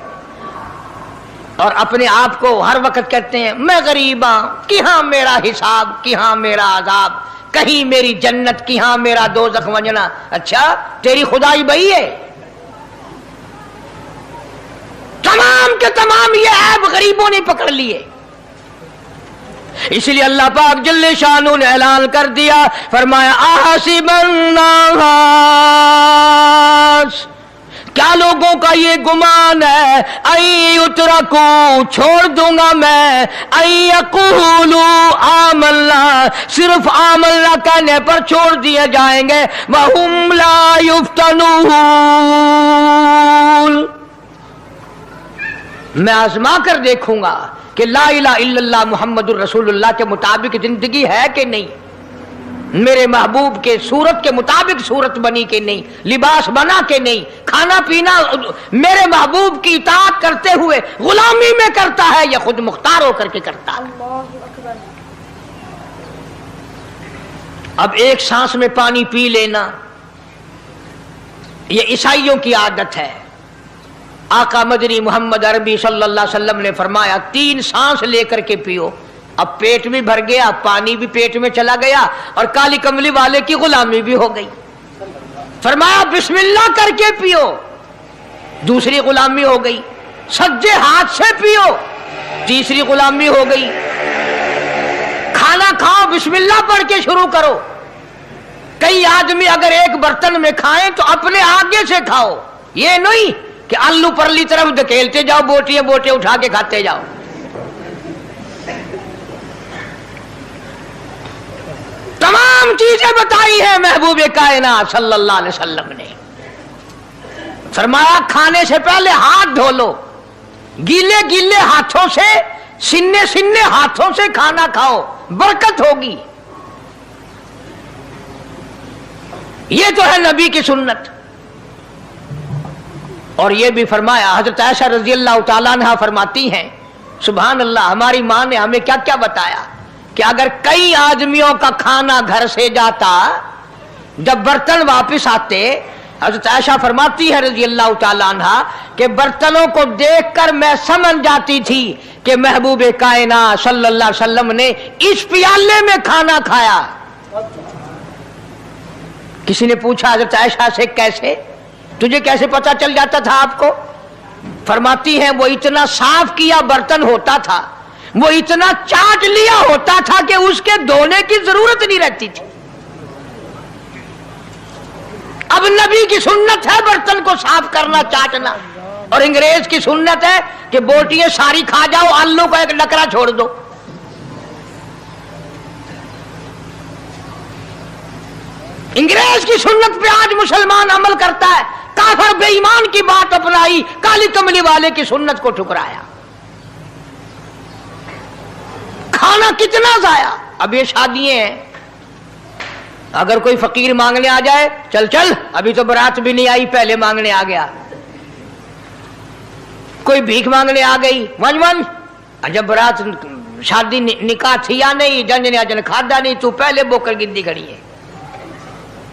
اور اپنے آپ کو ہر وقت کہتے ہیں میں غریب ہوں، کہاں میرا حساب، کہاں میرا عذاب، کہیں میری جنت، کہاں میرا دوزخ وجنا۔ اچھا تیری خدائی بھئی ہے؟ تمام کے تمام یہ عیب غریبوں نے پکڑ لیے۔ اس لیے اللہ پاک جل شانہ نے اعلان کر دیا، فرمایا احسب الناس، کیا لوگوں کا یہ گمان ہے، ان یترکوا، چھوڑ دوں گا میں، ان یقولوا آمنا، صرف آمنا کہنے پر چھوڑ دیے جائیں گے، وہم لا یفتنون، میں آزما کر دیکھوں گا کہ لا الہ الا اللہ محمد الرسول اللہ کے مطابق زندگی ہے کہ نہیں، میرے محبوب کے صورت کے مطابق صورت بنی کہ نہیں، لباس بنا کہ نہیں، کھانا پینا میرے محبوب کی اطاعت کرتے ہوئے غلامی میں کرتا ہے یا خود مختار ہو کر کے کرتا ہے۔ اللہ اکبر۔ اب ایک سانس میں پانی پی لینا یہ عیسائیوں کی عادت ہے۔ آقا مدنی محمد عربی صلی اللہ علیہ وسلم نے فرمایا 3 سانس لے کر کے پیو۔ اب پیٹ بھی بھر گیا، پانی بھی پیٹ میں چلا گیا، اور کالی کملی والے کی غلامی بھی ہو گئی۔ فرمایا بسم اللہ کر کے پیو، دوسری غلامی ہو گئی۔ سجے ہاتھ سے پیو، تیسری غلامی ہو گئی۔ کھانا کھاؤ بسم اللہ پڑھ کے شروع کرو۔ کئی آدمی اگر ایک برتن میں کھائیں تو اپنے آگے سے کھاؤ، یہ نہیں کہ آلو پرلی طرف دھکیلتے جاؤ، بوٹیاں بوٹے اٹھا کے کھاتے جاؤ۔ تمام چیزیں بتائی ہیں محبوب کائنات صلی اللہ علیہ وسلم نے۔ فرمایا کھانے سے پہلے ہاتھ دھو لو، گیلے گیلے ہاتھوں سے، سننے سننے ہاتھوں سے کھانا کھاؤ، برکت ہوگی۔ یہ تو ہے نبی کی سنت۔ اور یہ بھی فرمایا، حضرت عائشہ رضی اللہ تعالیٰ عنہ فرماتی ہیں، سبحان اللہ، ہماری ماں نے ہمیں کیا کیا بتایا کہ اگر کئی آدمیوں کا کھانا گھر سے جاتا، جب برتن واپس آتے، حضرت عائشہ فرماتی ہے رضی اللہ تعالیٰ عنہ کہ برتنوں کو دیکھ کر میں سمجھ جاتی تھی کہ محبوب کائنات صلی اللہ علیہ وسلم نے اس پیالے میں کھانا کھایا۔ کسی نے پوچھا حضرت عائشہ سے کیسے، تجھے کیسے پتا چل جاتا تھا آپ کو؟ فرماتی ہیں وہ اتنا صاف کیا برتن ہوتا تھا، وہ اتنا چاٹ لیا ہوتا تھا کہ اس کے دھونے کی ضرورت نہیں رہتی تھی۔ اب نبی کی سنت ہے برتن کو صاف کرنا، چاٹنا، اور انگریز کی سنت ہے کہ بوٹیاں ساری کھا جاؤ، آلو کا ایک ڈکرا چھوڑ دو۔ انگریز کی سنت پہ آج مسلمان عمل کرتا ہے، کافر بے ایمان کی بات اپنائی، کالی کملی والے کی سنت کو ٹھکرایا۔ کھانا کتنا ضائع۔ اب یہ شادیاں ہیں، اگر کوئی فقیر مانگنے آ جائے، چل چل ابھی تو برات بھی نہیں آئی پہلے مانگنے آ گیا۔ کوئی بھیک مانگنے آ گئی، ون ون جب برات شادی نکاح تھی یا نہیں، جنج نے اجن کھادا نہیں، تو پہلے بوکر گندی کھڑی ہے۔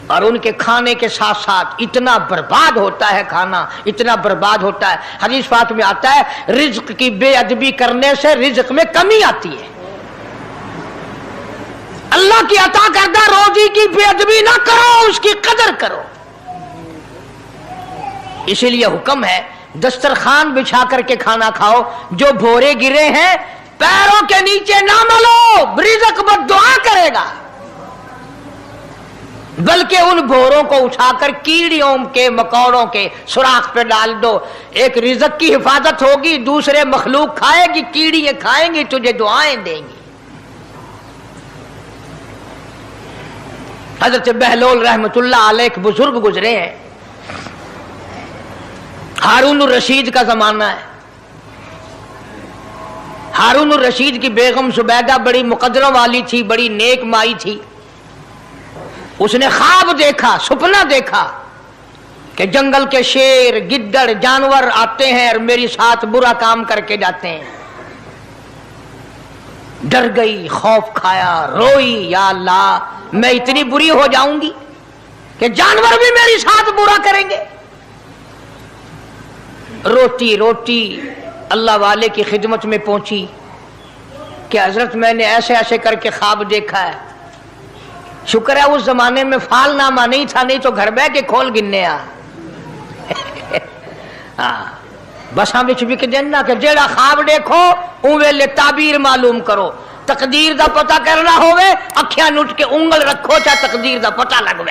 اور ان کے کھانے کے ساتھ ساتھ اتنا برباد ہوتا ہے کھانا، اتنا برباد ہوتا ہے۔ حدیث پاک میں آتا ہے رزق کی بے ادبی کرنے سے رزق میں کمی آتی ہے۔ اللہ کی عطا کردہ روزی کی بے ادبی نہ کرو، اس کی قدر کرو۔ اسی لیے حکم ہے دسترخوان بچھا کر کے کھانا کھاؤ، جو بھورے گرے ہیں پیروں کے نیچے نہ ملو، رزق بد دعا کرے گا، بلکہ ان بھوروں کو اٹھا کر کیڑیوں کے مکوڑوں کے سوراخ پہ ڈال دو۔ ایک رزق کی حفاظت ہوگی، دوسرے مخلوق کھائے گی، کیڑیاں کھائیں گی، تجھے دعائیں دیں گی۔ حضرت بہلول رحمت اللہ علیہ ایک بزرگ گزرے ہیں، ہارون الرشید کا زمانہ ہے۔ ہارون الرشید کی بیگم زبیدہ بڑی مقدروں والی تھی، بڑی نیک مائی تھی۔ اس نے خواب دیکھا، سپنا دیکھا کہ جنگل کے شیر گدڑ جانور آتے ہیں اور میری ساتھ برا کام کر کے جاتے ہیں۔ ڈر گئی، خوف کھایا، روئی، یا اللہ میں اتنی بری ہو جاؤں گی کہ جانور بھی میری ساتھ برا کریں گے۔ روتی روتی اللہ والے کی خدمت میں پہنچی کہ حضرت میں نے ایسے ایسے کر کے خواب دیکھا ہے۔ شکر ہے اس زمانے میں فال نامہ نہیں تھا، نہیں تو گھر بہ کے کھول گننے آ بساں بچ بک دینا کہ جیڑا خواب دیکھو اون ویلے تعبیر معلوم کرو۔ تقدیر دا پتہ کرنا ہوئے اکھیاں نٹ کے انگل رکھو چاہے تقدیر دا پتہ لگ